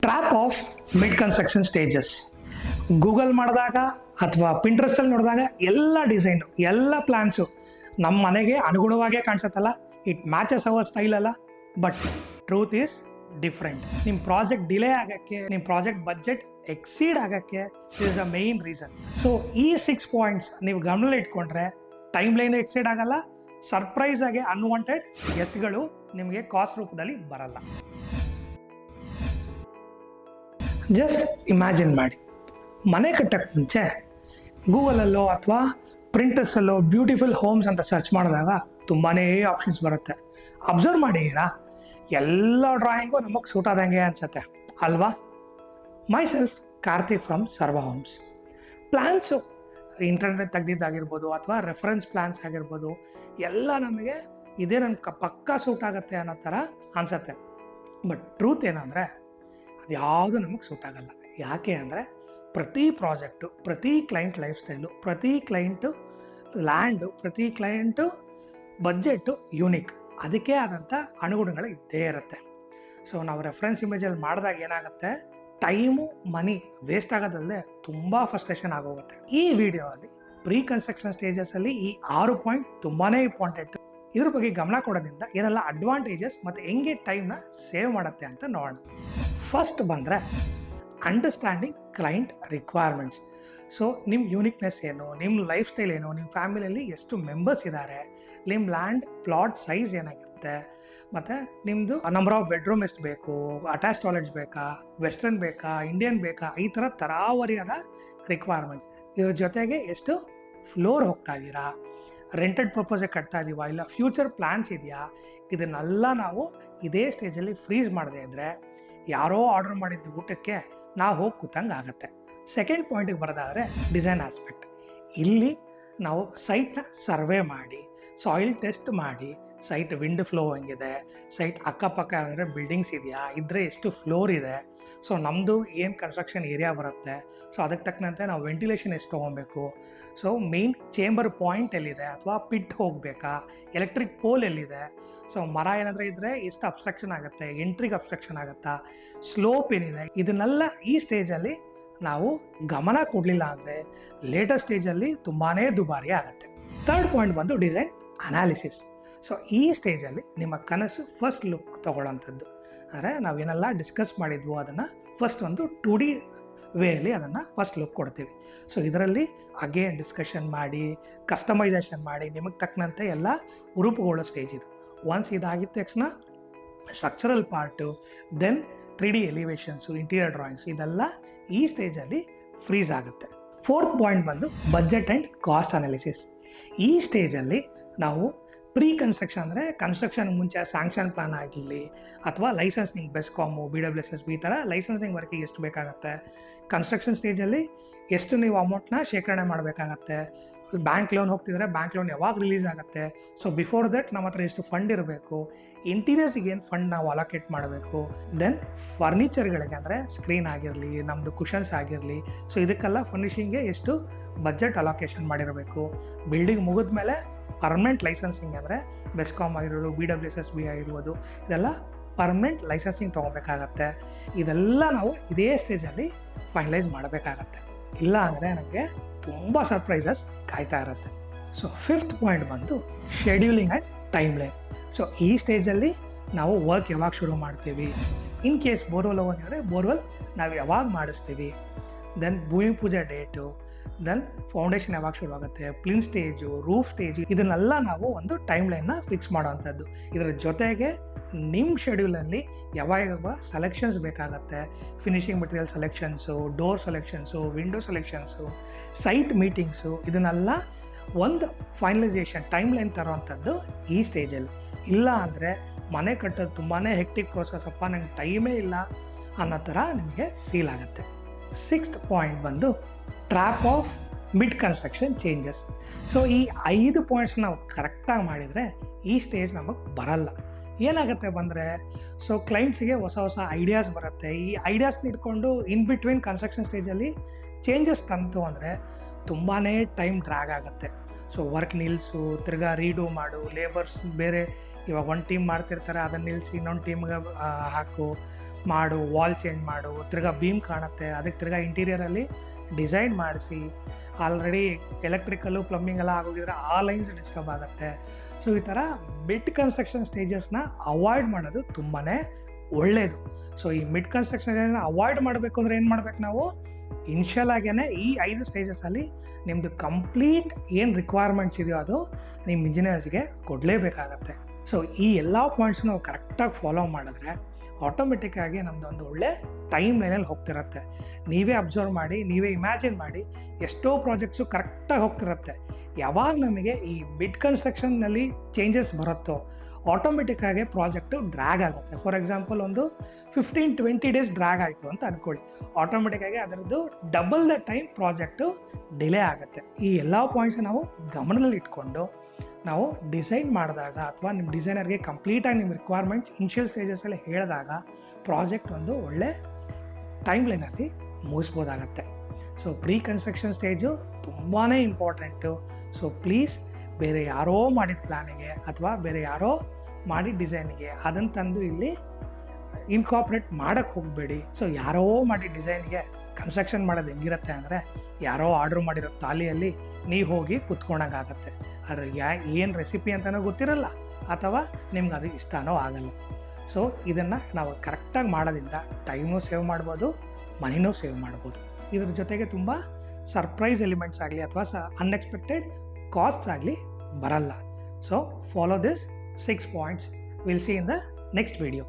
Trap of mid construction stages. Google ಮಾಡಿದಾಗ ಅಥವಾ ಪಿಂಟ್ರೆಸ್ಟಲ್ಲಿ ನೋಡಿದಾಗ ಎಲ್ಲ ಡಿಸೈನು ಎಲ್ಲ ಪ್ಲ್ಯಾನ್ಸು ನಮ್ಮ ಮನೆಗೆ ಅನುಗುಣವಾಗೇ ಕಾಣಿಸುತ್ತಲ್ಲ, ಇಟ್ ಮ್ಯಾಚಸ್ ಅವರ್ ಸ್ಟೈಲ್ ಅಲ್ಲ. But truth is different. ನಿಮ್ಮ ಪ್ರಾಜೆಕ್ಟ್ ಡಿಲೇ ಆಗೋಕ್ಕೆ, ನಿಮ್ಮ ಪ್ರಾಜೆಕ್ಟ್ ಬಜೆಟ್ ಎಕ್ಸೀಡ್ ಆಗೋಕ್ಕೆ is the main reason. So ಈ 6 ಪಾಯಿಂಟ್ಸ್ ನೀವು ಗಮನದಲ್ಲಿ ಇಟ್ಕೊಂಡ್ರೆ ಟೈಮ್ ಲೈನ್ ಎಕ್ಸೀಡ್ ಆಗಲ್ಲ, ಸರ್ಪ್ರೈಸ್ ಆಗಿ ಅನ್ವಾಂಟೆಡ್ ಗೆಸ್ಟ್ಗಳು ನಿಮಗೆ ಕಾಸ್ಟ್ ರೂಪದಲ್ಲಿ ಬರಲ್ಲ. ಜಸ್ಟ್ ಇಮ್ಯಾಜಿನ್ ಮಾಡಿ, ಮನೆ ಕಟ್ಟಕ್ಕೆ ಮುಂಚೆ ಗೂಗಲಲ್ಲೋ ಅಥವಾ ಪ್ರಿಂಟರ್ಸಲ್ಲೋ ಬ್ಯೂಟಿಫುಲ್ ಹೋಮ್ಸ್ ಅಂತ ಸರ್ಚ್ ಮಾಡಿದಾಗ ತುಂಬಾ ಆಪ್ಷನ್ಸ್ ಬರುತ್ತೆ. ಅಬ್ಸರ್ವ್ ಮಾಡಿದ್ದೀರಾ, ಎಲ್ಲ ಡ್ರಾಯಿಂಗು ನಮಗೆ ಸೂಟ್ ಆದಂಗೆ ಅನಿಸುತ್ತೆ ಅಲ್ವಾ? ಮೈ ಸೆಲ್ಫ್ ಕಾರ್ತಿಕ್ ಫ್ರಮ್ ಸರ್ವ ಹೋಮ್ಸ್. ಪ್ಲ್ಯಾನ್ಸು ಇಂಟರ್ನೆಟ್ ತೆಗ್ದಿದ್ದಾಗಿರ್ಬೋದು ಅಥವಾ ರೆಫರೆನ್ಸ್ ಪ್ಲ್ಯಾನ್ಸ್ ಆಗಿರ್ಬೋದು, ಎಲ್ಲ ನಮಗೆ ಇದೇ ನನ್ನ ಪಕ್ಕಾ ಸೂಟ್ ಆಗುತ್ತೆ ಅನ್ನೋ ಥರ ಅನಿಸುತ್ತೆ. ಬಟ್ ಟ್ರೂತ್ ಏನಂದರೆ ಅದು ಯಾವುದು ನಮಗೆ ಸೂಟ್ ಆಗಲ್ಲ. ಯಾಕೆ ಅಂದರೆ ಪ್ರತಿ ಪ್ರಾಜೆಕ್ಟು, ಪ್ರತಿ ಕ್ಲೈಂಟ್ ಲೈಫ್ ಸ್ಟೈಲು, ಪ್ರತಿ ಕ್ಲೈಂಟು ಲ್ಯಾಂಡು, ಪ್ರತಿ ಕ್ಲೈಂಟು ಬಜೆಟ್ಟು ಯೂನಿಕ್. ಅದಕ್ಕೆ ಆದಂಥ ಅನುಗುಣಗಳು ಇದ್ದೇ ಇರುತ್ತೆ. ಸೊ ನಾವು ರೆಫರೆನ್ಸ್ ಇಮೇಜಲ್ಲಿ ಮಾಡಿದಾಗ ಏನಾಗುತ್ತೆ, ಟೈಮು ಮನಿ ವೇಸ್ಟ್ ಆಗೋದಲ್ಲದೆ ತುಂಬ ಫ್ರಸ್ಟ್ರೇಷನ್ ಆಗೋಗುತ್ತೆ. ಈ ವಿಡಿಯೋಲ್ಲಿ ಪ್ರೀ ಕನ್ಸ್ಟ್ರಕ್ಷನ್ ಸ್ಟೇಜಸಲ್ಲಿ ಈ 6 ಪಾಯಿಂಟ್ ತುಂಬಾ ಇಂಪಾರ್ಟೆಂಟ್. ಇದ್ರ ಬಗ್ಗೆ ಗಮನ ಕೊಡೋದ್ರಿಂದ ಏನೆಲ್ಲ ಅಡ್ವಾಂಟೇಜಸ್ ಮತ್ತು ಹೆಂಗೆ ಟೈಮ್ನ ಸೇವ್ ಮಾಡುತ್ತೆ ಅಂತ ನೋಡೋಣ. ಫಸ್ಟ್ ಬಂದರೆ ಅಂಡರ್ಸ್ಟ್ಯಾಂಡಿಂಗ್ ಕ್ಲೈಂಟ್ ರಿಕ್ವೈರ್ಮೆಂಟ್ಸ್. ಸೊ ನಿಮ್ಮ ಯೂನಿಕ್ನೆಸ್ ಏನು, ನಿಮ್ಮ ಲೈಫ್ ಸ್ಟೈಲ್ ಏನು, ನಿಮ್ಮ ಫ್ಯಾಮಿಲಿಯಲ್ಲಿ ಎಷ್ಟು ಮೆಂಬರ್ಸ್ ಇದ್ದಾರೆ, ನಿಮ್ಮ ಲ್ಯಾಂಡ್ ಪ್ಲಾಟ್ ಸೈಜ್ ಏನಾಗಿರುತ್ತೆ, ಮತ್ತು ನಿಮ್ಮದು ನಂಬರ್ ಆಫ್ ಬೆಡ್ರೂಮ್ ಎಷ್ಟು ಬೇಕು, ಅಟ್ಯಾಚ್ ಟಾಯ್ಲೆಟ್ಸ್ ಬೇಕಾ, ವೆಸ್ಟರ್ನ್ ಬೇಕಾ, ಇಂಡಿಯನ್ ಬೇಕಾ, ಈ ಥರ ತರಾವರಿಯಾದ ರಿಕ್ವೈರ್ಮೆಂಟ್. ಇದ್ರ ಜೊತೆಗೆ ಎಷ್ಟು ಫ್ಲೋರ್ ಹೋಗ್ತಾ ಇದ್ದೀರಾ, ರೆಂಟೆಡ್ ಪರ್ಪಸ್ಗೆ ಕಟ್ತಾ ಇದ್ದೀವಾ, ಇಲ್ಲ ಫ್ಯೂಚರ್ ಪ್ಲ್ಯಾನ್ಸ್ ಇದೆಯಾ, ಇದನ್ನೆಲ್ಲ ನಾವು ಇದೇ ಸ್ಟೇಜಲ್ಲಿ ಫ್ರೀಸ್ ಮಾಡದೇ ಇದ್ದರೆ ಯಾರೋ ಆರ್ಡರ್ ಮಾಡಿದ್ದು ಊಟಕ್ಕೆ ನಾವು ಹೋಗಿ ಕೂತಂಗೆ ಆಗುತ್ತೆ. ಸೆಕೆಂಡ್ ಪಾಯಿಂಟಿಗೆ ಬರೋದಾದರೆ ಡಿಸೈನ್ ಆಸ್ಪೆಕ್ಟ್. ಇಲ್ಲಿ ನಾವು ಸೈಟ್ನ ಸರ್ವೆ ಮಾಡಿ, ಸಾಯಿಲ್ ಟೆಸ್ಟ್ ಮಾಡಿ, ಸೈಟ್ ವಿಂಡ್ ಫ್ಲೋ ಹೆಂಗಿದೆ, ಸೈಟ್ ಅಕ್ಕಪಕ್ಕ ಅಂದರೆ ಬಿಲ್ಡಿಂಗ್ಸ್ ಇದೆಯಾ, ಇದ್ದರೆ ಎಷ್ಟು ಫ್ಲೋರ್ ಇದೆ, ಸೊ ನಮ್ಮದು ಏನು ಕನ್ಸ್ಟ್ರಕ್ಷನ್ ಏರಿಯಾ ಬರುತ್ತೆ, ಸೊ ಅದಕ್ಕೆ ತಕ್ಕಂತೆ ನಾವು ವೆಂಟಿಲೇಷನ್ ಎಷ್ಟು ತೊಗೊಬೇಕು, ಸೊ ಮೇನ್ ಚೇಂಬರ್ ಪಾಯಿಂಟ್ ಎಲ್ಲಿದೆ ಅಥವಾ ಪಿಟ್ ಹೋಗಬೇಕಾ, ಎಲೆಕ್ಟ್ರಿಕ್ ಪೋಲ್ ಎಲ್ಲಿದೆ, ಸೊ ಮರ ಏನಾದರೂ ಇದ್ದರೆ ಎಷ್ಟು ಅಬ್ಸ್ಟ್ರಕ್ಷನ್ ಆಗುತ್ತೆ, ಎಂಟ್ರಿಗೆ ಅಬ್ಸ್ಟ್ರಕ್ಷನ್ ಆಗುತ್ತಾ, ಸ್ಲೋಪ್ ಏನಿದೆ, ಇದನ್ನೆಲ್ಲ ಈ ಸ್ಟೇಜಲ್ಲಿ ನಾವು ಗಮನ ಕೊಡಲಿಲ್ಲ ಅಂದರೆ ಲೇಟರ್ ಸ್ಟೇಜಲ್ಲಿ ತುಂಬಾ ದುಬಾರಿ ಆಗುತ್ತೆ. ಥರ್ಡ್ ಪಾಯಿಂಟ್ ಬಂದು ಡಿಸೈನ್ ಅನಾಲಿಸಿಸ್. ಸೊ ಈ ಸ್ಟೇಜಲ್ಲಿ ನಿಮ್ಮ ಕನಸು ಫಸ್ಟ್ ಲುಕ್ ತೊಗೊಳ್ಳೋಂಥದ್ದು. ಅಂದರೆ ನಾವೇನೆಲ್ಲ ಡಿಸ್ಕಸ್ ಮಾಡಿದ್ವೋ ಅದನ್ನು ಫಸ್ಟ್ ಒಂದು 2D ವೇಯಲ್ಲಿ ಅದನ್ನು ಫಸ್ಟ್ ಲುಕ್ ಕೊಡ್ತೀವಿ. ಸೊ ಇದರಲ್ಲಿ ಅಗೇನ್ ಡಿಸ್ಕಷನ್ ಮಾಡಿ, ಕಸ್ಟಮೈಸೇಷನ್ ಮಾಡಿ, ನಿಮಗೆ ತಕ್ಕಂತೆ ಎಲ್ಲ ರೂಪುಗೊಳ್ಳೋ ಸ್ಟೇಜ್ ಇದು. ಒನ್ಸ್ ಇದಾಗಿದ್ದ ತಕ್ಷಣ structural part, then 3D elevations, interior drawings, ಇದೆಲ್ಲ ಈ ಸ್ಟೇಜಲ್ಲಿ ಫ್ರೀಸ್ ಆಗುತ್ತೆ. ಫೋರ್ತ್ ಪಾಯಿಂಟ್ ಬಂದು ಬಜೆಟ್ ಆ್ಯಂಡ್ ಕಾಸ್ಟ್ ಅನಾಲಿಸಿಸ್. ಈ ಸ್ಟೇಜಲ್ಲಿ ನಾವು ಪ್ರೀ ಕನ್ಸ್ಟ್ರಕ್ಷನ್ ಅಂದರೆ ಕನ್ಸ್ಟ್ರಕ್ಷನ್ ಮುಂಚೆ ಸ್ಯಾಂಕ್ಷನ್ ಪ್ಲಾನ್ ಆಗಿರಲಿ ಅಥವಾ ಲೈಸೆನ್ಸಿಂಗ್ ಬೆಸ್ಕಾಮು, BWSS ಈ ಥರ ಲೈಸೆನ್ಸಿಂಗ್ ವರ್ಕಿಗೆ ಎಷ್ಟು ಬೇಕಾಗತ್ತೆ, ಕನ್ಸ್ಟ್ರಕ್ಷನ್ ಸ್ಟೇಜಲ್ಲಿ ಎಷ್ಟು ನೀವು ಅಮೌಂಟ್ನ ಶೇಖರಣೆ ಮಾಡಬೇಕಾಗತ್ತೆ, ಬ್ಯಾಂಕ್ ಲೋನ್ ಹೋಗ್ತಿದ್ರೆ ಬ್ಯಾಂಕ್ ಲೋನ್ ಯಾವಾಗ ರಿಲೀಸ್ ಆಗುತ್ತೆ, ಸೊ ಬಿಫೋರ್ ದಟ್ ನಮ್ಮ ಹತ್ರ ಎಷ್ಟು ಫಂಡ್ ಇರಬೇಕು, ಇಂಟೀರಿಯರ್ಸಿಗೆ ಏನು ಫಂಡ್ ನಾವು ಅಲೋಕೇಟ್ ಮಾಡಬೇಕು, ದೆನ್ ಫರ್ನಿಚರ್ಗಳಿಗೆ ಅಂದರೆ ಸ್ಕ್ರೀನ್ ಆಗಿರಲಿ, ನಮ್ಮದು ಕುಷನ್ಸ್ ಆಗಿರಲಿ, ಸೊ ಇದಕ್ಕೆಲ್ಲ ಫರ್ನಿಷಿಂಗ್ಗೆ ಎಷ್ಟು ಬಜೆಟ್ ಅಲೋಕೇಶನ್ ಮಾಡಿರಬೇಕು, ಬಿಲ್ಡಿಂಗ್ ಮುಗಿದ ಮೇಲೆ ಪರ್ಮನೆಂಟ್ ಲೈಸೆನ್ಸಿಂಗ್ ಅಂದರೆ ಬೆಸ್ಕಾಮ್ ಆಗಿರೋದು, BWSS ಆಗಿರ್ಬೋದು, ಇದೆಲ್ಲ ಪರ್ಮನೆಂಟ್ ಲೈಸೆನ್ಸಿಂಗ್ ತೊಗೋಬೇಕಾಗತ್ತೆ. ಇದೆಲ್ಲ ನಾವು ಇದೇ ಸ್ಟೇಜಲ್ಲಿ ಫೈನಲೈಸ್ ಮಾಡಬೇಕಾಗತ್ತೆ. ಇಲ್ಲ ಅಂದರೆ ನನಗೆ ತುಂಬ ಸರ್ಪ್ರೈಸಸ್ ಕಾಯ್ತಾ ಇರುತ್ತೆ. ಸೊ ಫಿಫ್ತ್ ಪಾಯಿಂಟ್ ಬಂದು scheduling and time line. So ಈ ಸ್ಟೇಜಲ್ಲಿ ನಾವು ವರ್ಕ್ ಯಾವಾಗ ಶುರು ಮಾಡ್ತೀವಿ, ಇನ್ ಕೇಸ್ ಬೋರ್ವೆಲ್ ಹೋಗಿದ್ರೆ ಬೋರ್ವೆಲ್ ನಾವು ಯಾವಾಗ ಮಾಡಿಸ್ತೀವಿ, ದೆನ್ ಭೂಮಿ ಪೂಜೆ ಡೇಟು, ದೆನ್ ಫೌಂಡೇಶನ್ ಯಾವಾಗ ಶುರು ಆಗುತ್ತೆ, ಪ್ಲಿನ್ ಸ್ಟೇಜು, ರೂಫ್ ಸ್ಟೇಜು, ಇದನ್ನೆಲ್ಲ ನಾವು ಒಂದು ಟೈಮ್ ಲೈನ್ನ ಫಿಕ್ಸ್ ಮಾಡೋವಂಥದ್ದು. ಇದರ ಜೊತೆಗೆ ನಿಮ್ಮ ಶೆಡ್ಯೂಲಲ್ಲಿ ಯಾವಾಗ ಸೆಲೆಕ್ಷನ್ಸ್ ಬೇಕಾಗತ್ತೆ, finishing material selections, door selections, window selections, site meetings, ಇದನ್ನೆಲ್ಲ ಒಂದು ಫೈನಲೈಸೇಷನ್ ಟೈಮ್ ಲೈನ್ ತರೋವಂಥದ್ದು ಈ ಸ್ಟೇಜಲ್ಲಿ. ಇಲ್ಲ ಅಂದರೆ ಮನೆ ಕಟ್ಟೋದು ತುಂಬಾ ಹೆಕ್ಟಿಕ್ ಪ್ರೋಸೆಸ್, ಅಪ್ಪ ನಂಗೆ ಟೈಮೇ ಇಲ್ಲ ಅನ್ನೋ ಥರ ನಿಮಗೆ ಫೀಲ್ ಆಗುತ್ತೆ. ಸಿಕ್ಸ್ತ್ ಪಾಯಿಂಟ್ ಬಂದು trap of mid construction changes. So ಈ 5 ಪಾಯಿಂಟ್ಸ್ ನಾವು ಕರೆಕ್ಟಾಗಿ ಮಾಡಿದರೆ ಈ ಸ್ಟೇಜ್ ನಮಗೆ ಬರಲ್ಲ. ಏನಾಗುತ್ತೆ ಬಂದರೆ, ಸೊ ಕ್ಲೈಂಟ್ಸಿಗೆ ಹೊಸ ಹೊಸ ಐಡಿಯಾಸ್ ಬರುತ್ತೆ. ಈ ಐಡಿಯಾಸ್ನ ಇಟ್ಕೊಂಡು ಇನ್ ಬಿಟ್ವೀನ್ ಕನ್ಸ್ಟ್ರಕ್ಷನ್ ಸ್ಟೇಜಲ್ಲಿ ಚೇಂಜಸ್ ತಂತು ಅಂದರೆ ತುಂಬಾ ಟೈಮ್ ಡ್ರ್ಯಾಗ್ ಆಗುತ್ತೆ. ಸೊ ವರ್ಕ್ ನಿಲ್ಲಿಸು, ತಿರ್ಗಾ ರೀಡೂ ಮಾಡು, ಲೇಬರ್ಸ್ ಬೇರೆ ಇವಾಗ ಒಂದು ಟೀಮ್ ಮಾಡ್ತಿರ್ತಾರೆ ಅದನ್ನು ನಿಲ್ಲಿಸಿ ಇನ್ನೊಂದು ಟೀಮ್ಗೆ ಹಾಕು, ಮಾಡು, ವಾಲ್ ಚೇಂಜ್ ಮಾಡು, ತಿರ್ಗಾ ಬೀಮ್ ಕಾಣುತ್ತೆ, ಅದಕ್ಕೆ ತಿರ್ಗಾ ಇಂಟೀರಿಯರಲ್ಲಿ ಡಿಸೈನ್ ಮಾಡಿಸಿ, ಆಲ್ರೆಡಿ ಎಲೆಕ್ಟ್ರಿಕಲ್ಲು ಪ್ಲಂಬಿಂಗ್ ಎಲ್ಲ ಆಗೋಗಿದ್ರೆ ಆ ಲೈನ್ಸ್ ಡಿಸ್ಟರ್ಬ್ ಆಗುತ್ತೆ. ಸೊ ಈ ಥರ ಮಿಡ್ ಕನ್ಸ್ಟ್ರಕ್ಷನ್ ಸ್ಟೇಜಸ್ನ ಅವಾಯ್ಡ್ ಮಾಡೋದು ತುಂಬಾ ಒಳ್ಳೆಯದು. ಸೊ ಈ ಮಿಡ್ ಕನ್ಸ್ಟ್ರಕ್ಷನ್ ಅವಾಯ್ಡ್ ಮಾಡಬೇಕು ಅಂದರೆ ಏನು ಮಾಡ್ಬೇಕು ನಾವು? ಇನ್ಷಿಯಲ್ ಆಗೇ ಈ 5 ಸ್ಟೇಜಸಲ್ಲಿ ನಿಮ್ಮದು ಕಂಪ್ಲೀಟ್ ಏನು ರಿಕ್ವೈರ್ಮೆಂಟ್ಸ್ ಇದೆಯೋ ಅದು ನಿಮ್ಮ ಇಂಜಿನಿಯರ್ಸ್ಗೆ ಕೊಡಲೇಬೇಕಾಗತ್ತೆ. ಸೊ ಈ ಎಲ್ಲ ಪಾಯಿಂಟ್ಸ್ ನಾವು ಕರೆಕ್ಟಾಗಿ ಫಾಲೋ ಮಾಡಿದ್ರೆ ಆಟೋಮೆಟಿಕ್ಕಾಗಿ ನಮ್ಮದು ಒಂದು ಒಳ್ಳೆ ಟೈಮ್ ಲೈನಲ್ಲಿ ಹೋಗ್ತಿರತ್ತೆ. ನೀವೇ ಅಬ್ಸರ್ವ್ ಮಾಡಿ, ನೀವೇ ಇಮ್ಯಾಜಿನ್ ಮಾಡಿ, ಎಷ್ಟೋ ಪ್ರಾಜೆಕ್ಟ್ಸು ಕರೆಕ್ಟಾಗಿ ಹೋಗ್ತಿರತ್ತೆ. ಯಾವಾಗ ನಮಗೆ ಈ ಮಿಡ್ ಕನ್ಸ್ಟ್ರಕ್ಷನ್ನಲ್ಲಿ ಚೇಂಜಸ್ ಬರುತ್ತೋ ಆಟೋಮೆಟಿಕ್ಕಾಗಿ ಪ್ರಾಜೆಕ್ಟು ಡ್ರ್ಯಾಗ್ ಆಗುತ್ತೆ. ಫಾರ್ ಎಕ್ಸಾಂಪಲ್ ಒಂದು 15-20 ಡೇಸ್ ಡ್ರ್ಯಾಗ್ ಆಯಿತು ಅಂತ ಅಂದ್ಕೊಳ್ಳಿ, ಆಟೋಮೆಟಿಕ್ಕಾಗಿ ಅದರದ್ದು double the time project delay ಆಗುತ್ತೆ. ಈ ಎಲ್ಲ ಪಾಯಿಂಟ್ಸ್ ನಾವು ಗಮನದಲ್ಲಿ ಇಟ್ಕೊಂಡು ನಾವು ಡಿಸೈನ್ ಮಾಡಿದಾಗ ಅಥವಾ ನಿಮ್ಮ ಡಿಸೈನರ್ಗೆ ಕಂಪ್ಲೀಟಾಗಿ ನಿಮ್ಮ ರಿಕ್ವೈರ್ಮೆಂಟ್ಸ್ ಇನಿಷಿಯಲ್ ಸ್ಟೇಜಸಲ್ಲಿ ಹೇಳಿದಾಗ ಪ್ರಾಜೆಕ್ಟ್ ಒಂದು ಒಳ್ಳೆ ಟೈಮ್ ಲೈನಲ್ಲಿ ಮುಗಿಸ್ಬೋದಾಗತ್ತೆ. ಸೊ ಪ್ರೀ ಕನ್ಸ್ಟ್ರಕ್ಷನ್ ಸ್ಟೇಜು ತುಂಬಾ ಇಂಪಾರ್ಟೆಂಟು. ಸೊ ಪ್ಲೀಸ್ ಬೇರೆ ಯಾರೋ ಮಾಡಿದ ಪ್ಲ್ಯಾನಿಗೆ ಅಥವಾ ಬೇರೆ ಯಾರೋ ಮಾಡಿದ ಡಿಸೈನಿಗೆ ಅದನ್ನು ತಂದು ಇಲ್ಲಿ ಇನ್ಕಾರ್ಪೊರೇಟ್ ಮಾಡೋಕ್ಕೆ ಹೋಗಬೇಡಿ. ಸೊ ಯಾರೋ ಮಾಡಿದ ಡಿಸೈನ್ಗೆ ಕನ್ಸ್ಟ್ರಕ್ಷನ್ ಮಾಡೋದು ಹೆಂಗಿರುತ್ತೆ ಅಂದರೆ, ಯಾರೋ ಆರ್ಡ್ರ್ ಮಾಡಿರೋ ತಾಲಿಯಲ್ಲಿ ನೀವು ಹೋಗಿ ಕುತ್ಕೊಳಂಗಾಗತ್ತೆ. ಅದು ಏನು ರೆಸಿಪಿ ಅಂತಲೂ ಗೊತ್ತಿರಲ್ಲ ಅಥವಾ ನಿಮ್ಗೆ ಅದು ಇಷ್ಟನೋ ಆಗಲ್ಲ. ಸೊ ಇದನ್ನು ನಾವು ಕರೆಕ್ಟಾಗಿ ಮಾಡೋದ್ರಿಂದ ಟೈಮೂ ಸೇವ್ ಮಾಡ್ಬೋದು, ಮನಿನೂ ಸೇವ್ ಮಾಡ್ಬೋದು. ಇದ್ರ ಜೊತೆಗೆ ತುಂಬ ಸರ್ಪ್ರೈಸ್ ಎಲಿಮೆಂಟ್ಸ್ ಆಗಲಿ ಅಥವಾ ಅನ್ಎಕ್ಸ್ಪೆಕ್ಟೆಡ್ ಕಾಸ್ಟ್ಸ್ ಆಗಲಿ ಬರಲ್ಲ. So follow this 6 points. Will see in the next video.